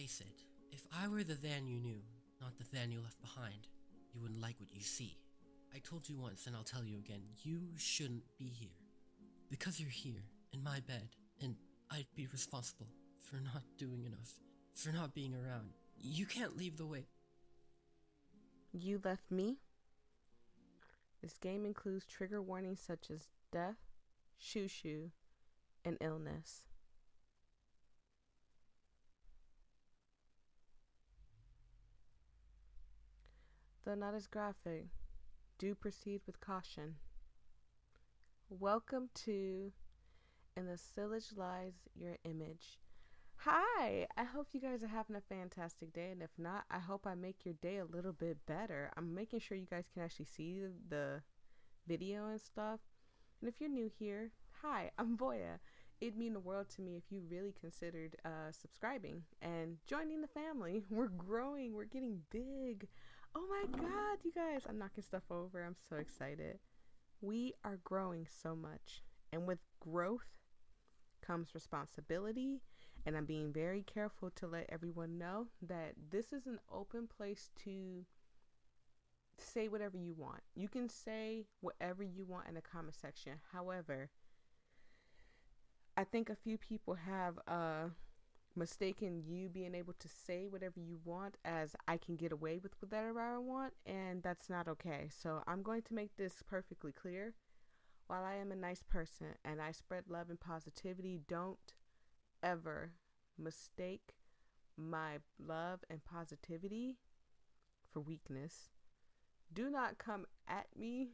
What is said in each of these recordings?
face it, if I were the Than you knew, not the Than you left behind, you wouldn't like what you see. I told you once and I'll tell you again, you shouldn't be here. Because you're here, in my bed, and I'd be responsible for not doing enough, for not being around. You can't leave the way. You left me? This game includes trigger warnings such as death, shoo-shoo, and illness. Though not as graphic, do proceed with caution. Welcome to In the Sillage Lies Your Image. Hi! I hope you guys are having a fantastic day, and if not, I hope I make your day a little bit better. I'm making sure you guys can actually see the video and stuff. And if you're new here, hi, I'm Voyia. It'd mean the world to me if you really considered subscribing and joining the family. We're growing, we're getting big. Oh my god, you guys, I'm knocking stuff over. I'm so excited. We are growing so much, and with growth comes responsibility, and I'm being very careful to let everyone know that this is an open place to say whatever you want. You can say whatever you want in the comment section. However, I think a few people have mistaken you being able to say whatever you want as I can get away with whatever I want, and that's not okay. So I'm going to make this perfectly clear. While I am a nice person and I spread love and positivity, don't ever mistake my love and positivity for weakness. Do not come at me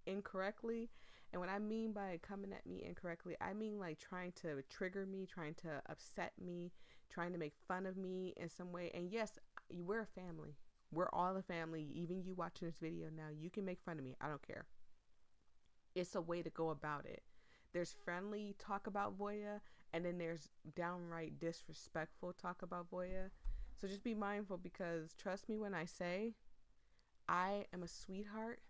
incorrectly. And what I mean by coming at me incorrectly, I mean like trying to trigger me, trying to upset me, trying to make fun of me in some way. And yes, we're a family. We're all a family. Even you watching this video now, you can make fun of me. I don't care. It's a way to go about it. There's friendly talk about Voyia, and then there's downright disrespectful talk about Voyia. So just be mindful, because trust me when I say I am a sweetheart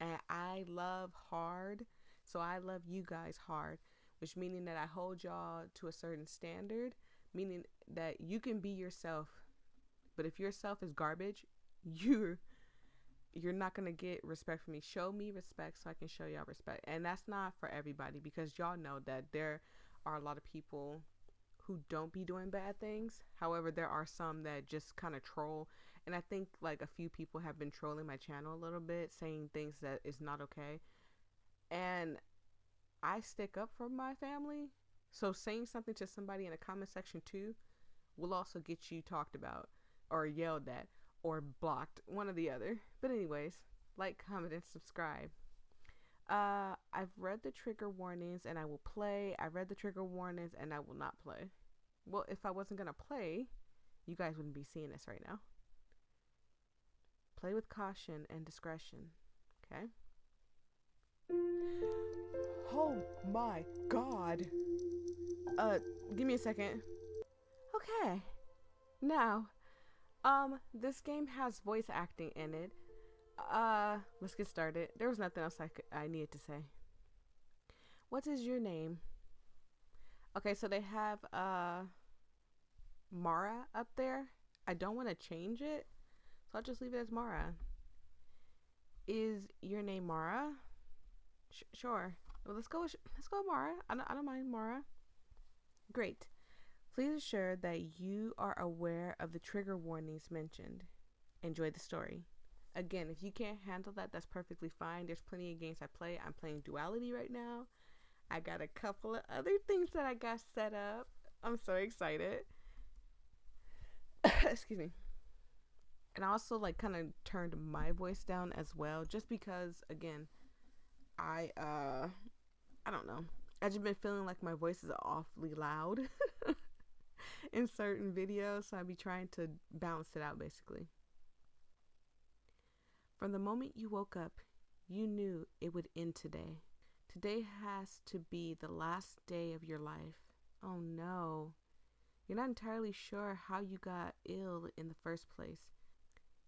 and I love hard. So I love you guys hard, which meaning that I hold y'all to a certain standard, meaning that you can be yourself. But if yourself is garbage, you're not going to get respect from me. Show me respect so I can show y'all respect. And that's not for everybody, because y'all know that there are a lot of people who don't be doing bad things. However, there are some that just kind of troll. And I think like a few people have been trolling my channel a little bit, saying things that is not okay. And I stick up for my family. So saying something to somebody in the comment section too will also get you talked about or yelled at or blocked, one or the other. But anyways, like, comment, and subscribe. I've read the trigger warnings and I will play. I read the trigger warnings and I will not play. Well, if I wasn't gonna play, you guys wouldn't be seeing this right now. Play with caution and discretion, okay? Oh my god. Give me a second. Okay. Now, this game has voice acting in it. Let's get started. There was nothing else I needed to say. What is your name? Okay, so they have Mara up there. I don't want to change it, so I'll just leave it as Mara. Is your name Mara? Sure. Well, let's go Mara. I don't mind Mara. Great. Please ensure that you are aware of the trigger warnings mentioned. Enjoy the story. Again, if you can't handle that, that's perfectly fine. There's plenty of games I play. I'm playing Duality right now. I got a couple of other things that I got set up. I'm so excited. Excuse me. And I also like kind of turned my voice down as well, just because, again, I don't know. I just been feeling like my voice is awfully loud in certain videos, so I'd be trying to balance it out basically. From the moment you woke up, you knew it would end today. Today has to be the last day of your life. Oh no. You're not entirely sure how you got ill in the first place.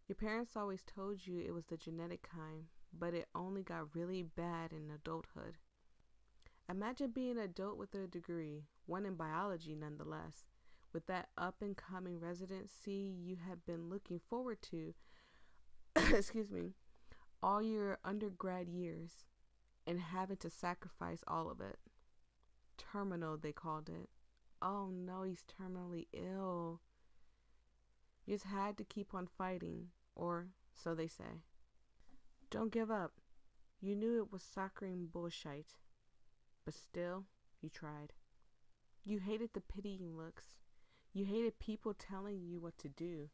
Your parents always told you it was the genetic kind, but it only got really bad in adulthood. Imagine being an adult with a degree, one in biology nonetheless, with that up and coming residency you have been looking forward to, excuse me, all your undergrad years, and having to sacrifice all of it. Terminal, they called it. Oh no, he's terminally ill. You just had to keep on fighting, or so they say. Don't give up. You knew it was saccharine bullshit, but still, you tried. You hated the pitying looks. You hated people telling you what to do.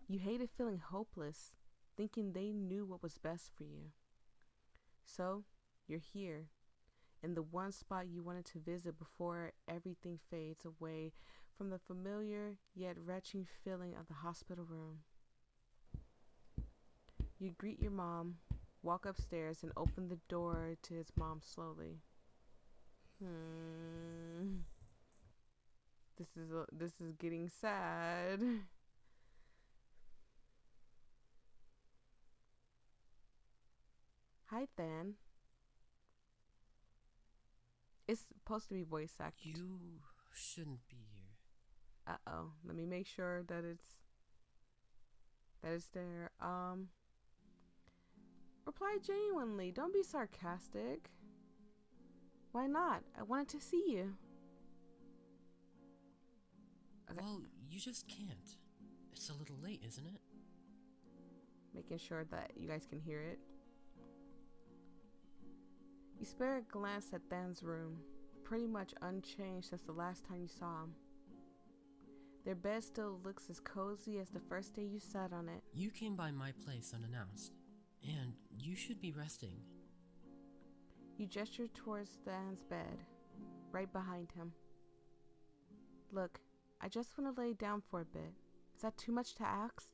You hated feeling hopeless, thinking they knew what was best for you. So, you're here, in the one spot you wanted to visit before everything fades away from the familiar yet retching feeling of the hospital room. You greet your mom, walk upstairs, and open the door to his mom slowly. This is getting sad. Hi, Than. It's supposed to be voice acted. You shouldn't be here. Uh-oh. Let me make sure that it's there. Reply genuinely. Don't be sarcastic. Why not? I wanted to see you. Okay. Well, you just can't. It's a little late, isn't it? Making sure that you guys can hear it. You spare a glance at Than's room, pretty much unchanged since the last time you saw him. Their bed still looks as cozy as the first day you sat on it. You came by my place unannounced, and you should be resting. You gesture towards Than's bed, right behind him. Look, I just want to lay down for a bit. Is that too much to ask?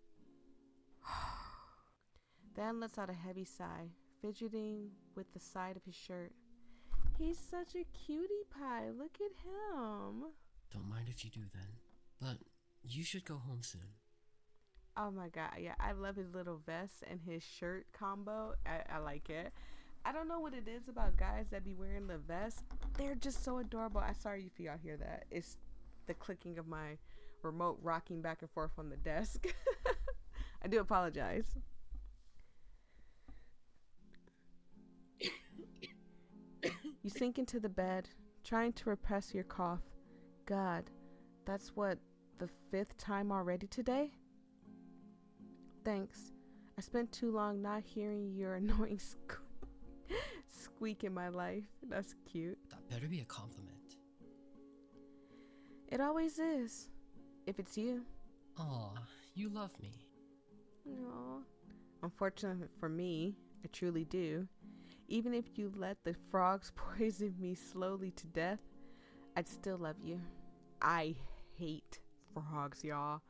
Than lets out a heavy sigh, fidgeting with the side of his shirt. He's such a cutie pie. Look at him. Don't mind if you do then. But you should go home soon. Oh my god, yeah, I love his little vest and his shirt combo. I like it. I don't know what it is about guys that be wearing the vest. They're just so adorable. I'm sorry if y'all hear that. It's the clicking of my remote rocking back and forth on the desk. I do apologize. You sink into the bed, trying to repress your cough. God, that's what, the 5th time already today? Thanks. I spent too long not hearing your annoying squeak in my life. That's cute. That better be a compliment. It always is. If it's you. Aw, you love me. No. Unfortunately for me, I truly do. Even if you let the frogs poison me slowly to death, I'd still love you. I hate frogs, y'all.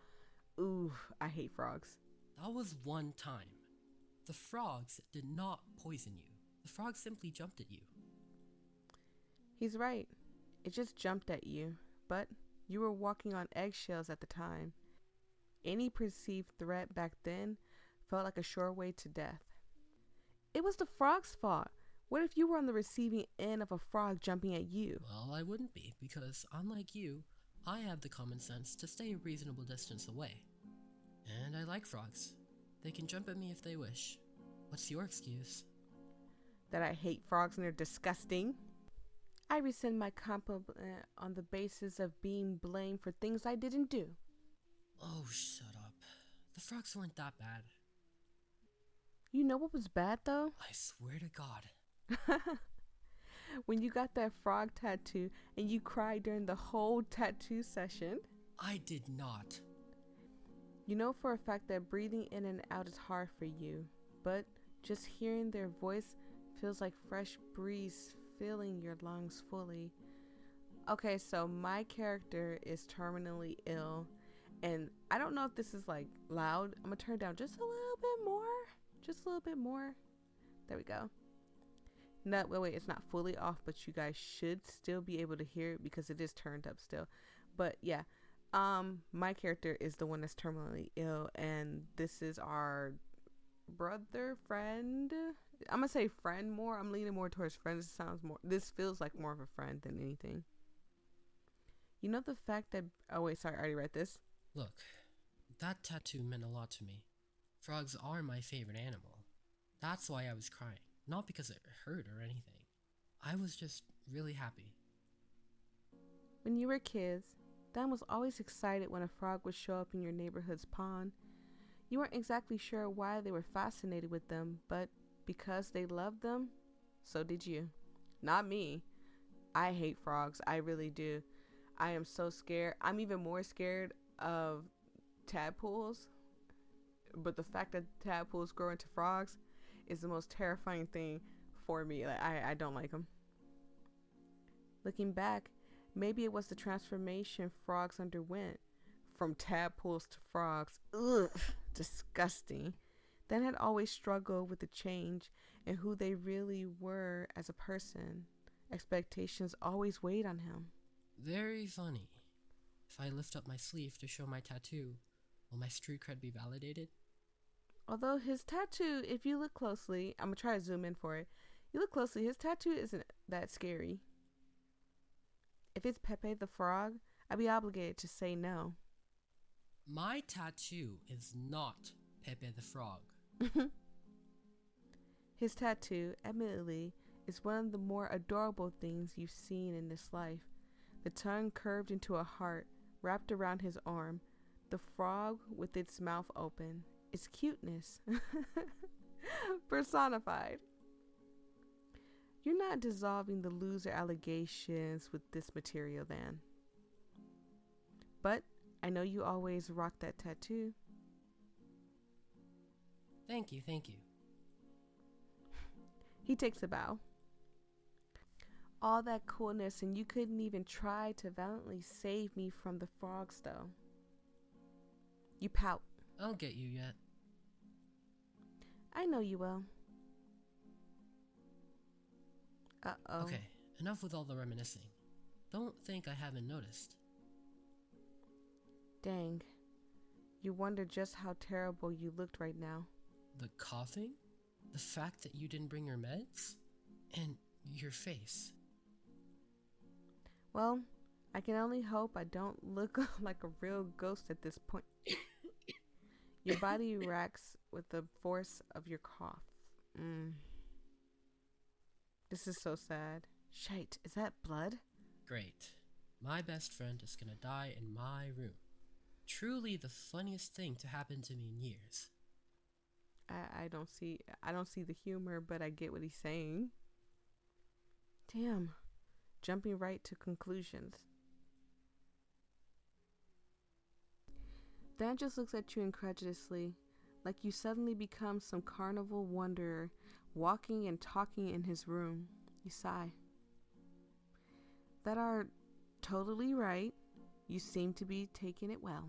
Ooh, I hate frogs. That was one time. The frogs did not poison you. The frogs simply jumped at you. He's right. It just jumped at you, but you were walking on eggshells at the time. Any perceived threat back then felt like a sure way to death. It was the frog's fault. What if you were on the receiving end of a frog jumping at you? Well, I wouldn't be, because unlike you, I have the common sense to stay a reasonable distance away. And I like frogs. They can jump at me if they wish. What's your excuse? That I hate frogs and they're disgusting. I rescind my compliment on the basis of being blamed for things I didn't do. Oh, shut up. The frogs weren't that bad. You know what was bad though? I swear to God. When you got that frog tattoo and you cried during the whole tattoo session. I did not. You know for a fact that breathing in and out is hard for you, but just hearing their voice feels like fresh breeze filling your lungs fully. Okay, so my character is terminally ill, and I don't know if this is like loud. I'm gonna turn down just a little bit more. Just a little bit more. There we go. No, wait, it's not fully off, but you guys should still be able to hear it because it is turned up still. But yeah, my character is the one that's terminally ill, and this is our brother, friend. I'm gonna say friend more. I'm leaning more towards friend. This feels like more of a friend than anything. You know the fact that... Oh, wait, sorry, I already read this. Look, that tattoo meant a lot to me. Frogs are my favorite animal. That's why I was crying. Not because it hurt or anything. I was just really happy. When you were kids, Dan was always excited when a frog would show up in your neighborhood's pond. You weren't exactly sure why they were fascinated with them, but because they loved them, so did you. Not me. I hate frogs. I really do. I am so scared. I'm even more scared of tadpoles. But the fact that tadpoles grow into frogs is the most terrifying thing for me. Like, I don't like them. Looking back, maybe it was the transformation frogs underwent. From tadpoles to frogs. Ugh, disgusting. Dan had always struggled with the change and who they really were as a person. Expectations always weighed on him. Very funny. If I lift up my sleeve to show my tattoo, will my street cred be validated? Although his tattoo, if you look closely, I'm going to try to zoom in for it. You look closely, his tattoo isn't that scary. If it's Pepe the Frog, I'd be obligated to say no. My tattoo is not Pepe the Frog. His tattoo, admittedly, is one of the more adorable things you've seen in this life. The tongue curved into a heart wrapped around his arm, the frog with its mouth open. It's cuteness. Personified. You're not dissolving the loser allegations with this material, then. But I know you always rock that tattoo. Thank you. He takes a bow. All that coolness, and you couldn't even try to valiantly save me from the frogs, though. You pout. I'll get you yet. I know you will. Uh-oh. Okay, enough with all the reminiscing. Don't think I haven't noticed. Dang. You wonder just how terrible you looked right now. The coughing? The fact that you didn't bring your meds? And your face. Well, I can only hope I don't look like a real ghost at this point. Your body racks with the force of your cough. This is so sad. Shite, is that blood? Great. My best friend is gonna die in my room. Truly the funniest thing to happen to me in years. I don't see the humor, but I get what he's saying. Damn. Jumping right to conclusions. Dan just looks at you incredulously, like you suddenly become some carnival wanderer, walking and talking in his room. You sigh. That are totally right. You seem to be taking it well.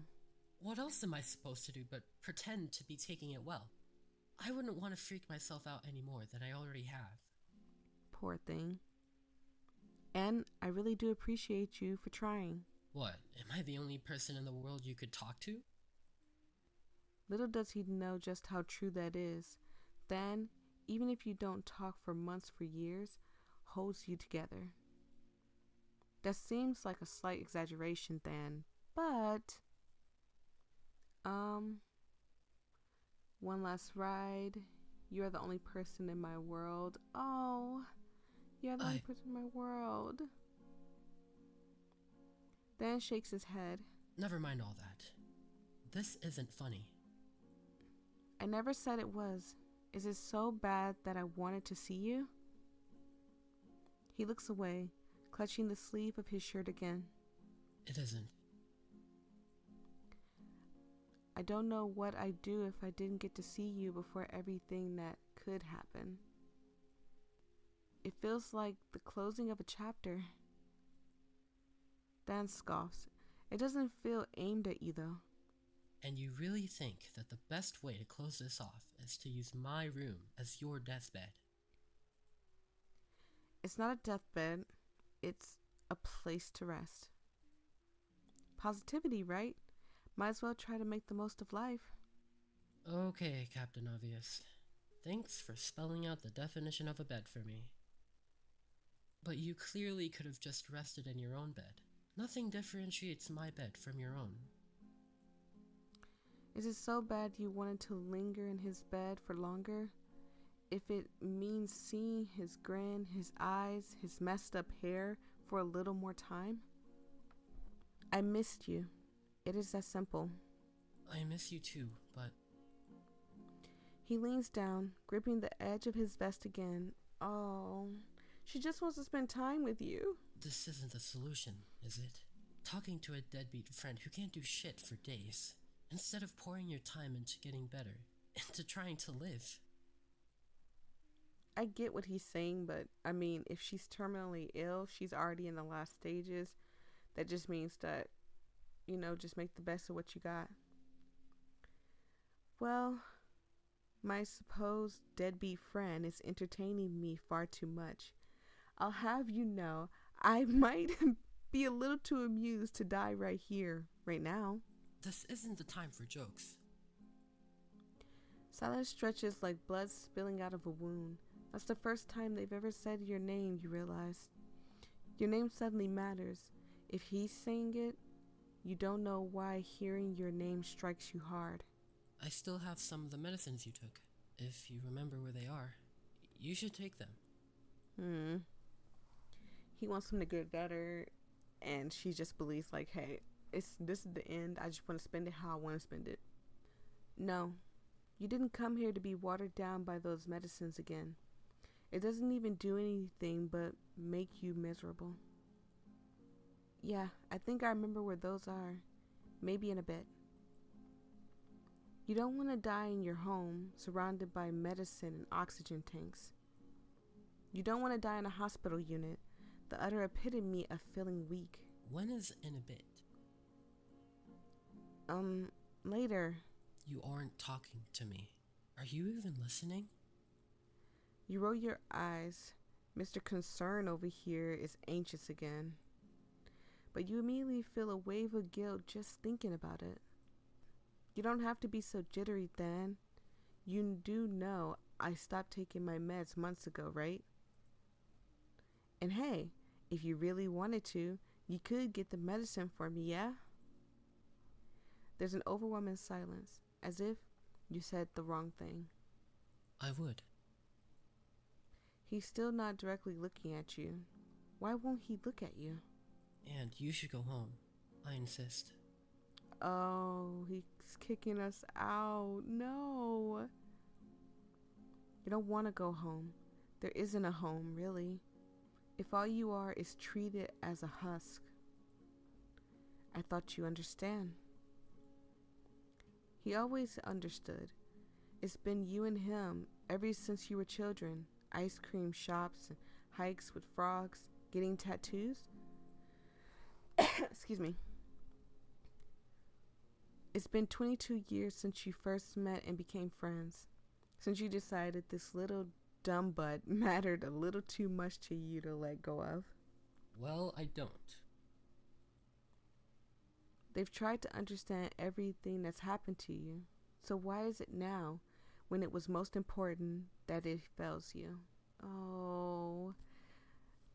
What else am I supposed to do but pretend to be taking it well? I wouldn't want to freak myself out any more than I already have. Poor thing. And I really do appreciate you for trying. What, am I the only person in the world you could talk to? Little does he know just how true that is. Then, even if you don't talk for months, for years, holds you together. That seems like a slight exaggeration, then, but... One last ride. You're the only person in my world. Oh, you're the only person in my world. Dan shakes his head. Never mind all that. This isn't funny. I never said it was. Is it so bad that I wanted to see you? He looks away, clutching the sleeve of his shirt again. It isn't. I don't know what I'd do if I didn't get to see you before everything that could happen. It feels like the closing of a chapter. Dan scoffs. It doesn't feel aimed at you, though. And you really think that the best way to close this off is to use my room as your deathbed? It's not a deathbed. It's a place to rest. Positivity, right? Might as well try to make the most of life. Okay, Captain Obvious. Thanks for spelling out the definition of a bed for me. But you clearly could have just rested in your own bed. Nothing differentiates my bed from your own. Is it so bad you wanted to linger in his bed for longer? If it means seeing his grin, his eyes, his messed up hair for a little more time? I missed you. It is that simple. I miss you too, but... He leans down, gripping the edge of his vest again. Oh, she just wants to spend time with you. This isn't the solution, is it? Talking to a deadbeat friend who can't do shit for days, instead of pouring your time into getting better, into trying to live. I get what he's saying, but I mean, if she's terminally ill, she's already in the last stages. That just means that, just make the best of what you got. Well, my supposed deadbeat friend is entertaining me far too much. I'll have you know, I might be a little too amused to die right here, right now. This isn't the time for jokes. Silence stretches like blood spilling out of a wound. That's the first time they've ever said your name, you realize. Your name suddenly matters. If he's saying it, you don't know why hearing your name strikes you hard. I still have some of the medicines you took. If you remember where they are, you should take them. He wants him to get better, and she just believes like, hey, this is the end. I just want to spend it how I want to spend it. No, you didn't come here to be watered down by those medicines again. It doesn't even do anything but make you miserable. Yeah, I think I remember where those are. Maybe in a bit. You don't want to die in your home, surrounded by medicine and oxygen tanks. You don't want to die in a hospital unit, the utter epitome of feeling weak. When is in a bit? Later. You aren't talking to me. Are you even listening? You roll your eyes. Mr. Concern over here is anxious again. But you immediately feel a wave of guilt just thinking about it. You don't have to be so jittery, Than. You do know I stopped taking my meds months ago, right? And hey, if you really wanted to, you could get the medicine for me, yeah? There's an overwhelming silence, as if you said the wrong thing. I would. He's still not directly looking at you. Why won't he look at you? And you should go home. I insist. Oh, he's kicking us out. No. You don't want to go home. There isn't a home, really. If all you are is treated as a husk. I thought you understand. He always understood. It's been you and him ever since you were children. Ice cream shops and hikes with frogs, getting tattoos. Excuse me. It's been 22 years since you first met and became friends. Since you decided this little dumb butt mattered a little too much to you to let go of. Well, I don't. They've tried to understand everything that's happened to you. So why is it now, when it was most important, that it fails you? Oh.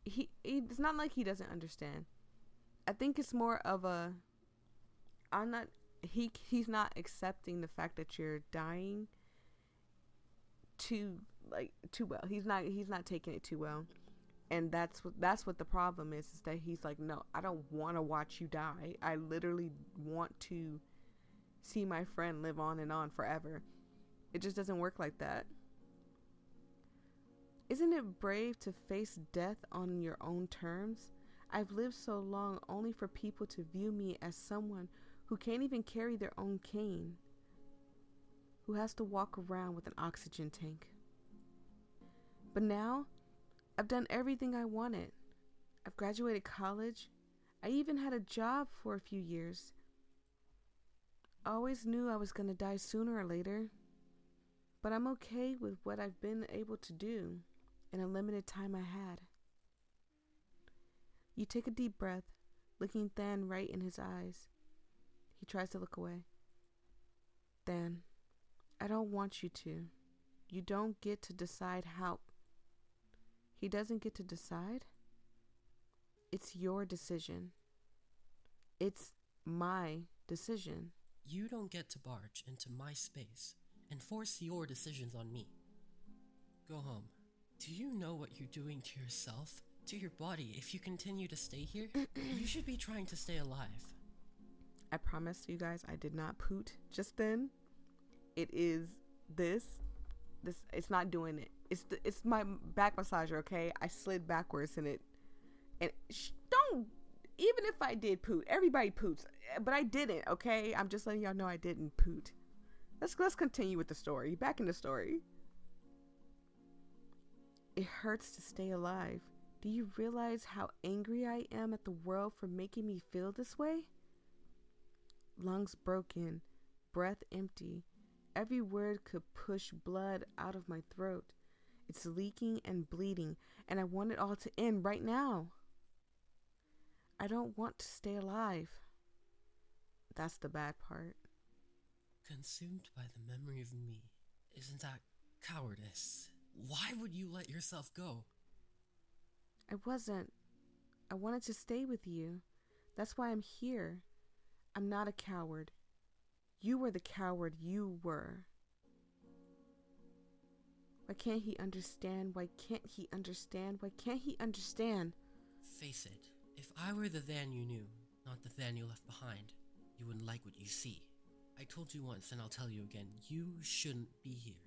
It's not like he doesn't understand. I think it's more of a... He's not accepting the fact that you're dying too well. He's not taking it too well. And that's what the problem is that he's like, no, I don't want to watch you die. I literally want to see my friend live on and on forever. It just doesn't work like that. Isn't it brave to face death on your own terms? I've lived so long only for people to view me as someone who can't even carry their own cane, who has to walk around with an oxygen tank. But now, I've done everything I wanted. I've graduated college. I even had a job for a few years. I always knew I was going to die sooner or later, but I'm okay with what I've been able to do in a limited time I had. You take a deep breath, looking Than right in his eyes. He tries to look away. Than, I don't want you to. You don't get to decide how. He doesn't get to decide? It's your decision. It's my decision. You don't get to barge into my space and force your decisions on me. Go home. Do you know what you're doing to yourself, to your body? If you continue to stay here, you should be trying to stay alive. I promise you guys I did not poot just then. It is this. It's not doing it. It's my back massager, okay? I slid backwards in it. And don't, even if I did poot, everybody poots, but I didn't, okay? I'm just letting y'all know I didn't poot. Let's continue with the story. Back in the story. It hurts to stay alive. Do you realize how angry I am at the world for making me feel this way? Lungs broken, breath empty. Every word could push blood out of my throat. It's leaking and bleeding, and I want it all to end right now. I don't want to stay alive. That's the bad part. Consumed by the memory of me. Isn't that cowardice? Why would you let yourself go? I wasn't. I wanted to stay with you. That's why I'm here. I'm not a coward. You were the coward you were. Why can't he understand? Why can't he understand? Why can't he understand? Face it, if I were the Van you knew, not the Van you left behind, you wouldn't like what you see. I told you once and I'll tell you again, you shouldn't be here.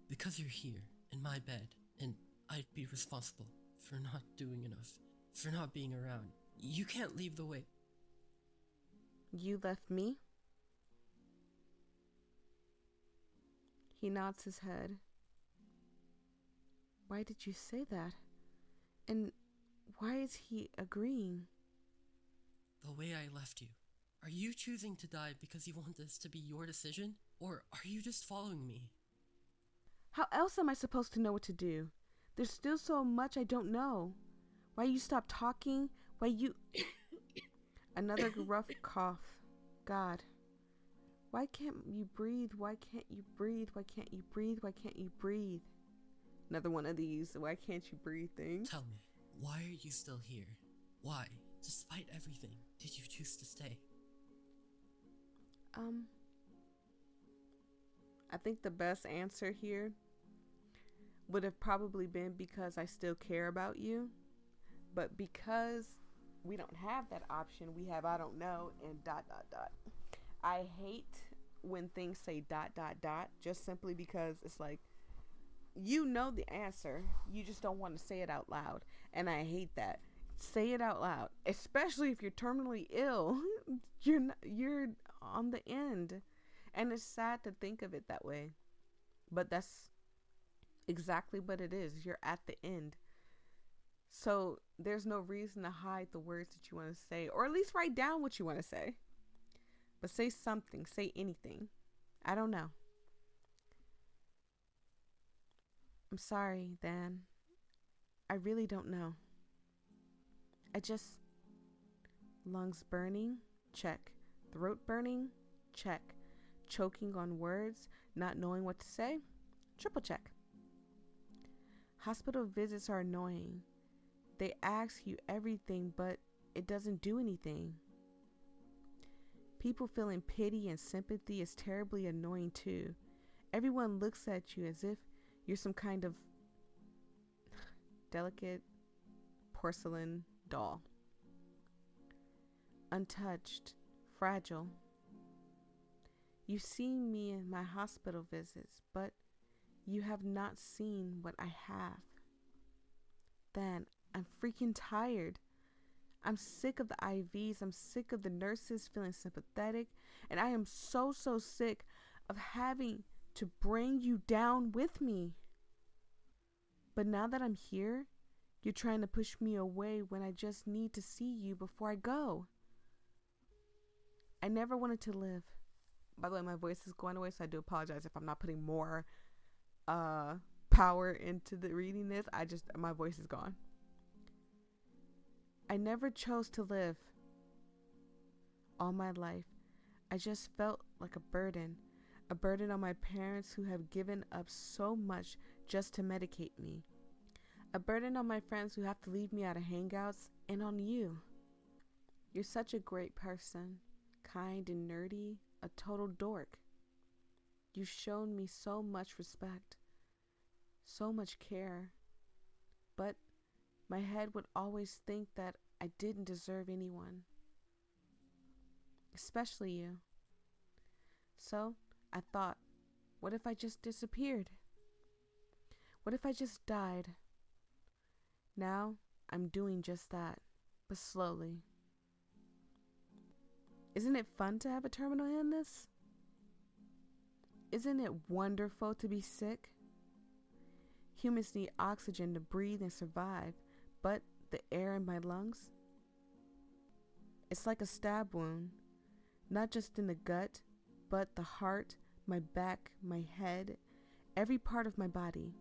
Because you're here, in my bed, and I'd be responsible for not doing enough, for not being around. You can't leave the way. You left me? He nods his head. Why did you say that? And why is he agreeing? The way I left you. Are you choosing to die because you want this to be your decision? Or are you just following me? How else am I supposed to know what to do? There's still so much I don't know. Why you stop talking? Why you... Another rough cough. God. Why can't you breathe? Why can't you breathe? Why can't you breathe? Why can't you breathe? Another one of these why can't you breathe things. Tell me, why are you still here? Why, despite everything, did you choose to stay? I think the best answer here would have probably been because I still care about you. But because we don't have that option, we have I don't know and ... I hate when things say ... just simply because it's like, you know the answer, you just don't want to say it out loud. And I hate that. Say it out loud, especially if you're terminally ill. You're on the end. And it's sad to think of it that way. But that's exactly what it is. You're at the end. So there's no reason to hide the words that you want to say, or at least write down what you want to say. But say something, say anything. I don't know. I'm sorry, Dan. I really don't know. I just... Lungs burning? Check. Throat burning? Check. Choking on words? Not knowing what to say? Triple check. Hospital visits are annoying. They ask you everything, but it doesn't do anything. People feeling pity and sympathy is terribly annoying too. Everyone looks at you as if you're some kind of delicate porcelain doll. Untouched, fragile. You've seen me in my hospital visits, but you have not seen what I have. Then I'm freaking tired. I'm sick of the IVs. I'm sick of the nurses feeling sympathetic. And I am so sick of having to bring you down with me. But now that I'm here, you're trying to push me away when I just need to see you before I go. I never wanted to live. By the way, my voice is going away, so I do apologize if I'm not putting more power into the reading this. My voice is gone. I never chose to live. All my life, I just felt like a burden on my parents who have given up so much just to medicate me. A burden on my friends who have to leave me out of hangouts, and on you. You're such a great person, kind and nerdy, a total dork. You've shown me so much respect, so much care, but my head would always think that I didn't deserve anyone, especially you. So I thought, what if I just disappeared? What if I just died? Now I'm doing just that, but slowly. Isn't it fun to have a terminal illness? Isn't it wonderful to be sick? Humans need oxygen to breathe and survive, but the air in my lungs? It's like a stab wound, not just in the gut, but the heart, my back, my head, every part of my body.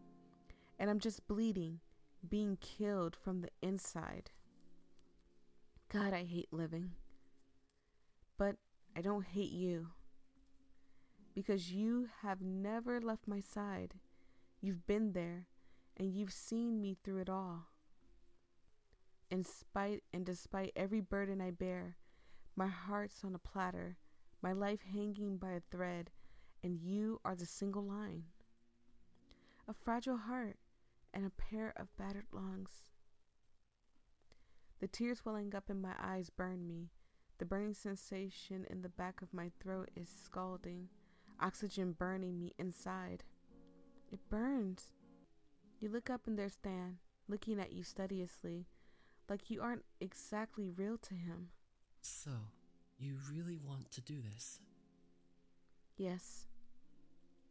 And I'm just bleeding, being killed from the inside. God, I hate living. But I don't hate you. Because you have never left my side. You've been there, and you've seen me through it all. In spite and despite every burden I bear, my heart's on a platter, my life hanging by a thread, and you are the single line. A fragile heart and a pair of battered lungs. The tears welling up in my eyes burn me. The burning sensation in the back of my throat is scalding, oxygen burning me inside. It burns. You look up and there's Stan, looking at you studiously, like you aren't exactly real to him. So, you really want to do this? Yes.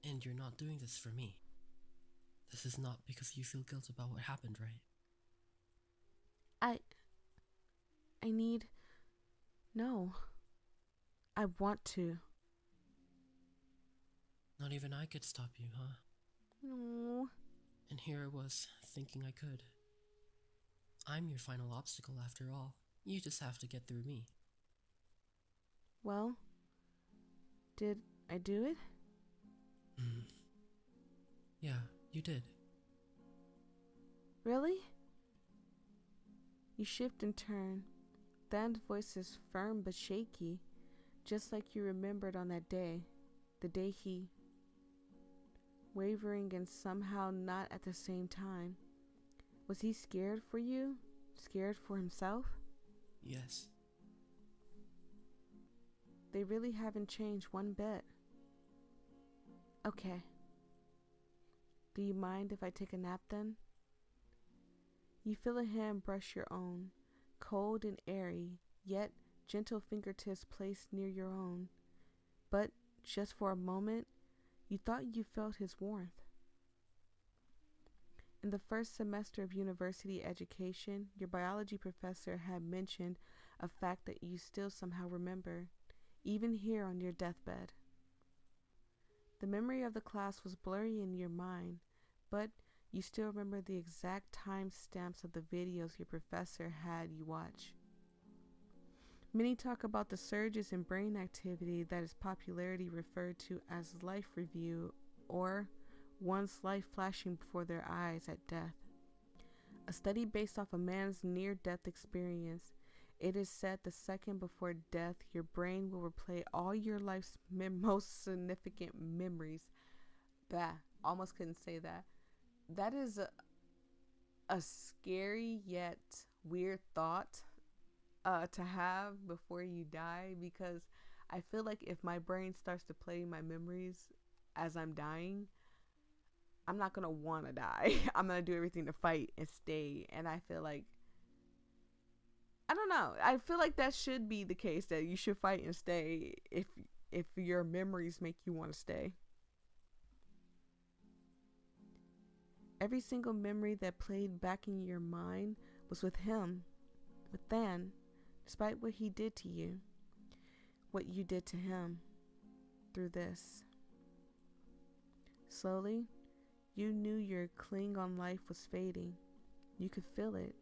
And you're not doing this for me. This is not because you feel guilt about what happened, right? No. I want to. Not even I could stop you, huh? No. And here I was, thinking I could. I'm your final obstacle after all. You just have to get through me. Well, did I do it? Yeah, you did. Really? You shift and turn. Dan's voice is firm but shaky, just like you remembered on that day, the day he... Wavering and somehow not at the same time. Was he scared for you? Scared for himself? Yes. They really haven't changed one bit. Okay. Do you mind if I take a nap then? You feel a hand brush your own, cold and airy, yet gentle fingertips placed near your own. But just for a moment, you thought you felt his warmth. In the first semester of university education, your biology professor had mentioned a fact that you still somehow remember, even here on your deathbed. The memory of the class was blurry in your mind, but you still remember the exact time stamps of the videos your professor had you watch. Many talk about the surges in brain activity that is popularly referred to as life review, or one's life flashing before their eyes at death. A study based off a man's near-death experience. It is said the second before death, your brain will replay all your life's most significant memories. Bah, almost couldn't say that. That is a scary yet weird thought to have before you die, because I feel like if my brain starts to play my memories as I'm dying, I'm not going to want to die. I'm going to do everything to fight and stay. And I feel like, I don't know. I feel like that should be the case, that you should fight and stay if your memories make you want to stay. Every single memory that played back in your mind was with him, with Dan, despite what he did to you, what you did to him through this. Slowly, you knew your cling on life was fading. You could feel it,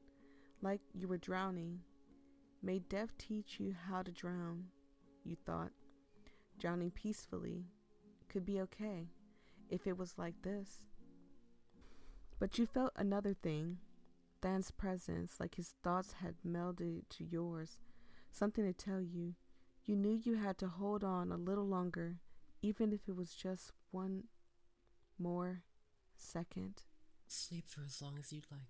like you were drowning. May death teach you how to drown, you thought. Drowning peacefully could be okay if it was like this. But you felt another thing, Dan's presence, like his thoughts had melded to yours, something to tell you. You knew you had to hold on a little longer, even if it was just one more second. Sleep for as long as you'd like.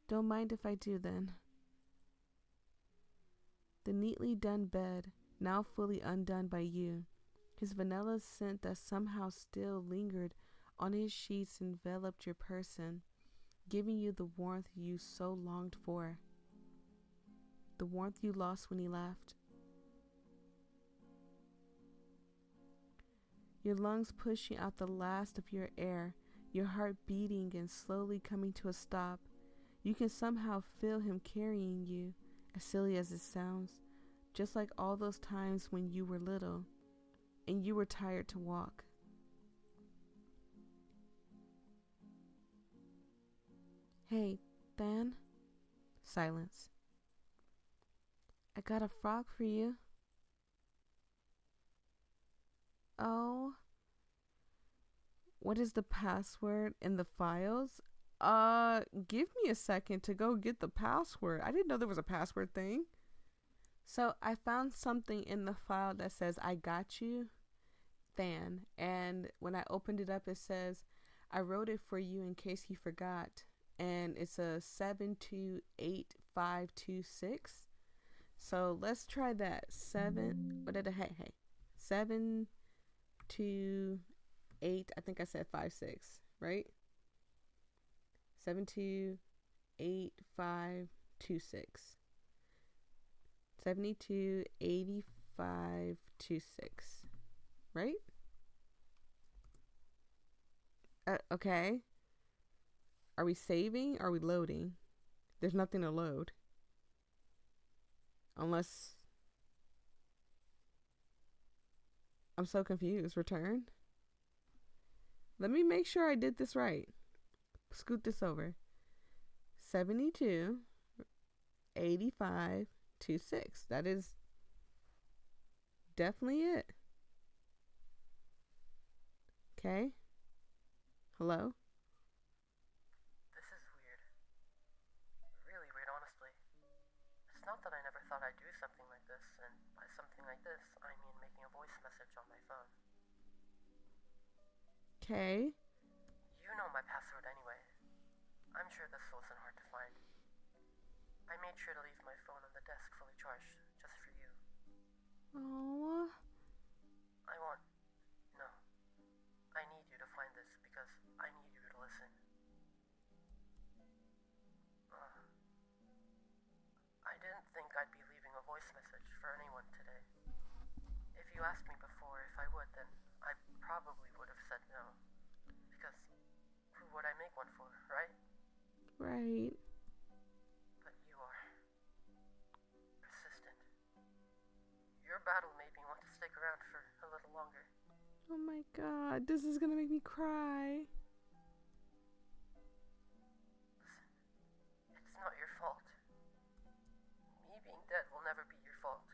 Don't mind if I do then. The neatly done bed, now fully undone by you, his vanilla scent that somehow still lingered on his sheets enveloped your person, giving you the warmth you so longed for. The warmth you lost when he left. Your lungs pushing out the last of your air, your heart beating and slowly coming to a stop. You can somehow feel him carrying you, as silly as it sounds, just like all those times when you were little and you were tired to walk. Hey, Than? Silence. I got a frog for you. Oh. What is the password in the files? Give me a second to go get the password. I didn't know there was a password thing. So I found something in the file that says, I got you, Than. And when I opened it up, it says, I wrote it for you in case you forgot. And it's a 728526. So let's try that. 728, I think I said 56, right? 728526. 728526, right? Okay. Are we saving? Are we loading? There's nothing to load. Unless... I'm so confused. Return? Let me make sure I did this right. Scoot this over. 728526. That is definitely it. Okay. Hello? This is weird. Really weird, honestly. It's not that I never thought I'd do something like this, and by something like this, I mean making a voice message on my phone. Okay. You know my password anyway. I'm sure this wasn't hard to find. I made sure to leave my phone on the desk fully charged, just for you. Oh. I need you to find this because I need you to listen. I didn't think I'd be leaving a voice message for anyone today. If you asked me before if I would, then I probably would have said no. Because who would I make one for, right? Right. But you are persistent. Your battle made me want to stick around for a little longer. Oh my god, this is gonna make me cry. Listen, it's not your fault. Me being dead will never be your fault.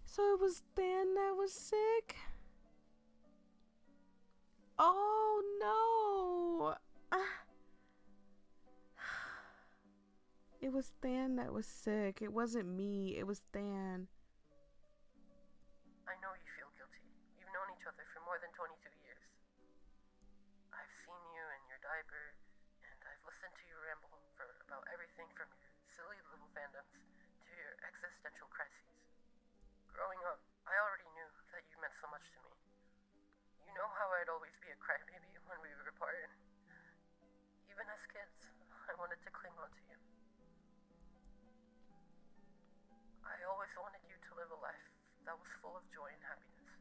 So it was Than that was sick? Oh no! It was Than that was sick. It wasn't me. It was Than. I know you feel guilty. You've known each other for more than 22 years. I've seen you in your diaper, and I've listened to you ramble about everything from your silly little fandoms to your existential crises. Growing up, I already knew that you meant so much to me. You know how I'd always be a crybaby when we were apart. Even as kids, I wanted to cling on to you. I always wanted you to live a life that was full of joy and happiness.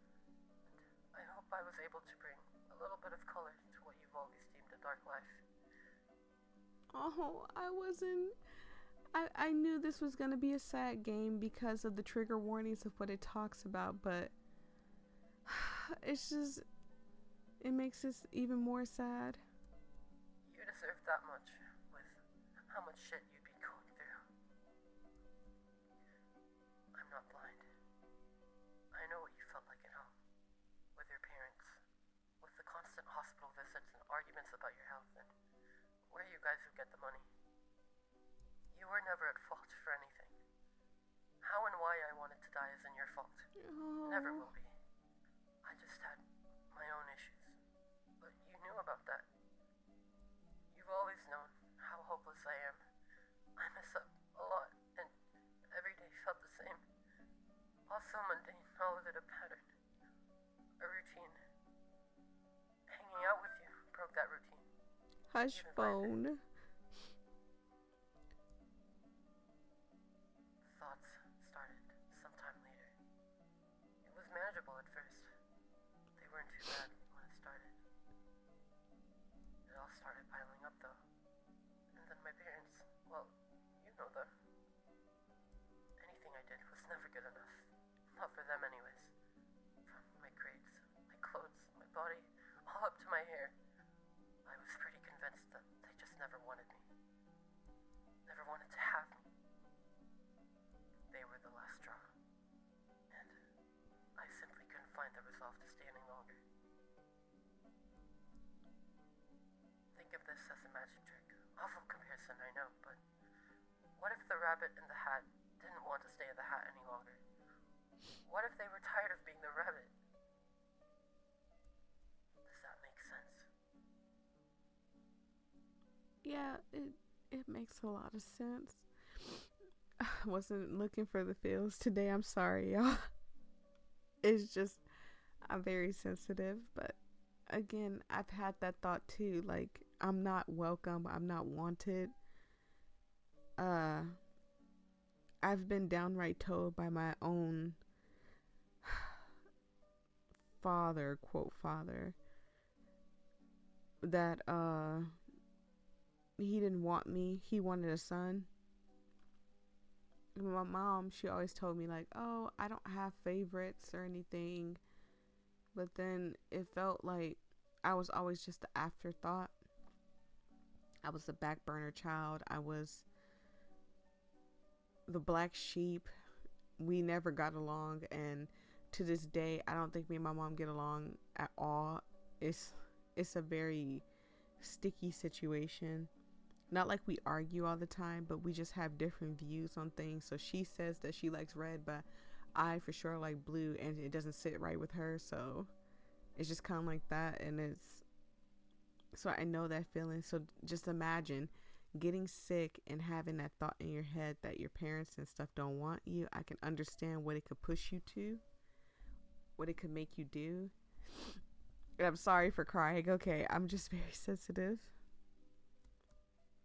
And I hope I was able to bring a little bit of color to what you've always deemed a dark life. Oh, I knew this was gonna be a sad game because of the trigger warnings of what it talks about, but it's just, it makes this even more sad. You deserve that much with how much shit you've been going through. I'm not blind. I know what you felt like at home, with your parents, with the constant hospital visits and arguments about your health and where you guys would get the money. You were never at fault for anything. How and why I wanted to die isn't your fault. Never Oh. will be. I just had my own issues. But you knew about that. You've always known how hopeless I am. I mess up a lot, and every day felt the same. All so mundane, all of it a pattern. A routine. Hanging out with you broke that routine. Hush Even phone. Thoughts started sometime later. It was manageable at first. They weren't too bad when it started. It all started piling up though. And then my parents, well, you know them. Anything I did was never good enough. Not for them anyways. From my grades, my clothes, my body, all up to my hair. I was pretty convinced that they just never wanted me. Never wanted to have me. They were the last straw. And I simply couldn't find the resolve to stay any longer. Think of this as a magic trick. Awful comparison, I know, but what if the rabbit in the hat didn't want to stay in the hat any longer? What if they were tired of being the rabbit? Does that make sense? Yeah, it makes a lot of sense. I wasn't looking for the feels today. I'm sorry, y'all. It's just I'm very sensitive, but again, I've had that thought too. Like I'm not welcome. I'm not wanted. Uh, I've been downright told by my own father, quote father, that he didn't want me. He wanted a son. And my mom, she always told me like, "Oh, I don't have favorites or anything." But then it felt like I was always just the afterthought. I was the back burner child. I was the black sheep. We never got along, and to this day I don't think me and my mom get along at all. It's a very sticky situation. Not like we argue all the time, but we just have different views on things. So she says that she likes red, but I for sure like blue, and it doesn't sit right with her. So it's just kind of like that. And so I know that feeling. So just imagine getting sick and having that thought in your head that your parents and stuff don't want you. I can understand what it could push you to, what it could make you do. And I'm sorry for crying. Okay, I'm just very sensitive.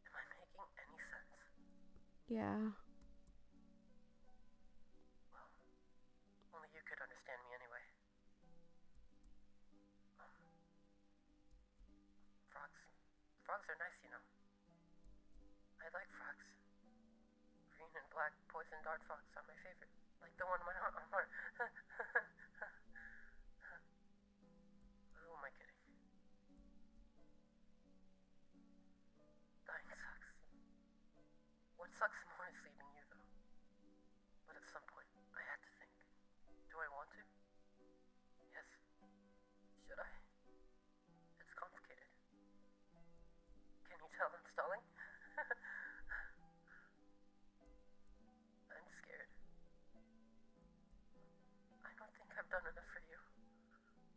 Am I making any sense? Yeah. Well, only you could understand me anyway. Frogs. Frogs are nice, you know. I like frogs. Green and black poison dart frogs are my favorite. Like the one my arm. Who am I kidding? Dying sucks. What sucks more is leaving you, though. But at some point, I had to think. Do I want to? Yes. Should I? It's complicated. Can you tell I'm stalling? I'm scared. I don't think I've done enough for you.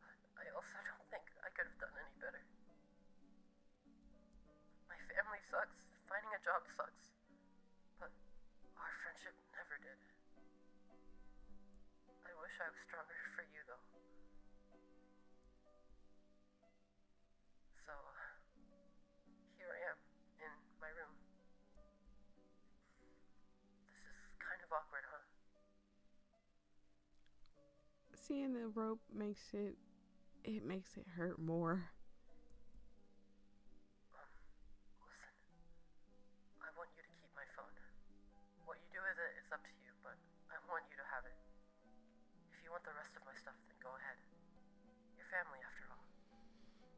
But I also don't think I could have done any better. My family sucks. Finding a job sucks. But our friendship never did. I wish I was stronger for you, though. So, here I am, in my room. This is kind of awkward, huh? Seeing the rope makes it hurt more. Listen. I want you to keep my phone. What you do with it is up to you, but I want you to have it. If you want the rest of my stuff, then go ahead. Your family, after all.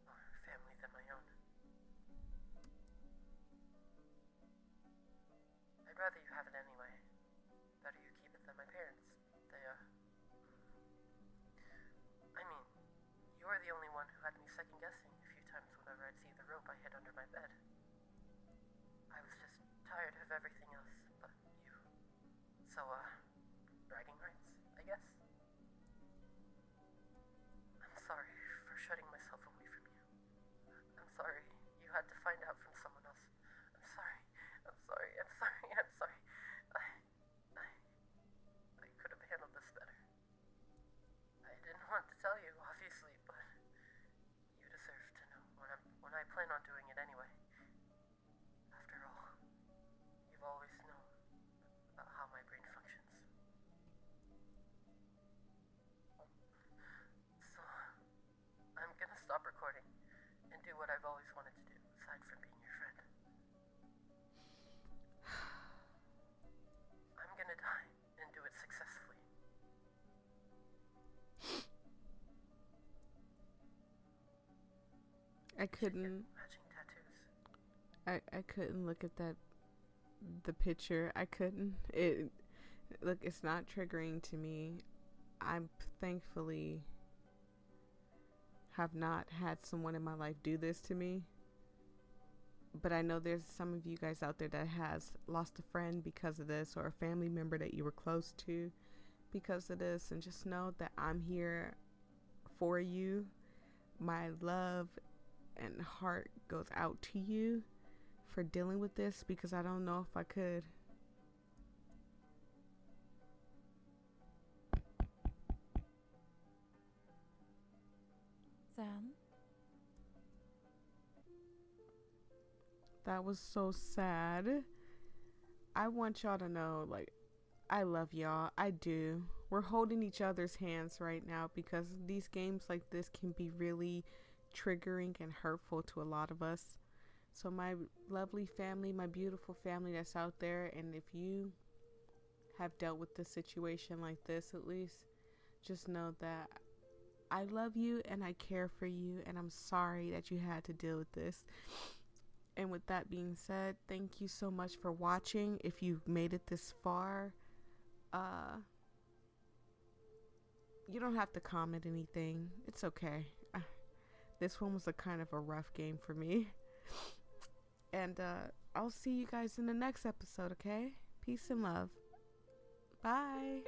More family than my own. I'd rather you have it anyway. Better you keep it than my parents. I mean, you were the only one who had me second guessing a few times whenever I'd see the rope I hid under my bed. I was just tired of everything else. So, bragging rights, I guess? I'm sorry for shutting myself away from you. I'm sorry you had to find out from someone else. I'm sorry. I'm sorry. I'm sorry. I'm sorry. I could have handled this better. I didn't want to tell you, obviously, but you deserve to know when I plan on doing it anyway. After all, you've always known about how my brain functions. So, I'm gonna stop recording and do what I've always wanted to do, aside from being your friend. I'm gonna die and do it successfully. I couldn't. Matching tattoos. I couldn't look at the picture. I couldn't. Look, it's not triggering to me. I'm thankfully have not had someone in my life do this to me. But I know there's some of you guys out there that has lost a friend because of this, or a family member that you were close to because of this, and just know that I'm here for you. My love and heart goes out to you for dealing with this, because I don't know if I could. Then That was so sad. I want y'all to know, like, I love y'all. I do. We're holding each other's hands right now, because these games like this can be really triggering and hurtful to a lot of us. So my lovely family, my beautiful family that's out there, and if you have dealt with this situation like this, at least, just know that I love you and I care for you, and I'm sorry that you had to deal with this. And with that being said, thank you so much for watching. If you've made it this far, you don't have to comment anything. It's okay. This one was a kind of a rough game for me. And I'll see you guys in the next episode, okay? Peace and love. Bye.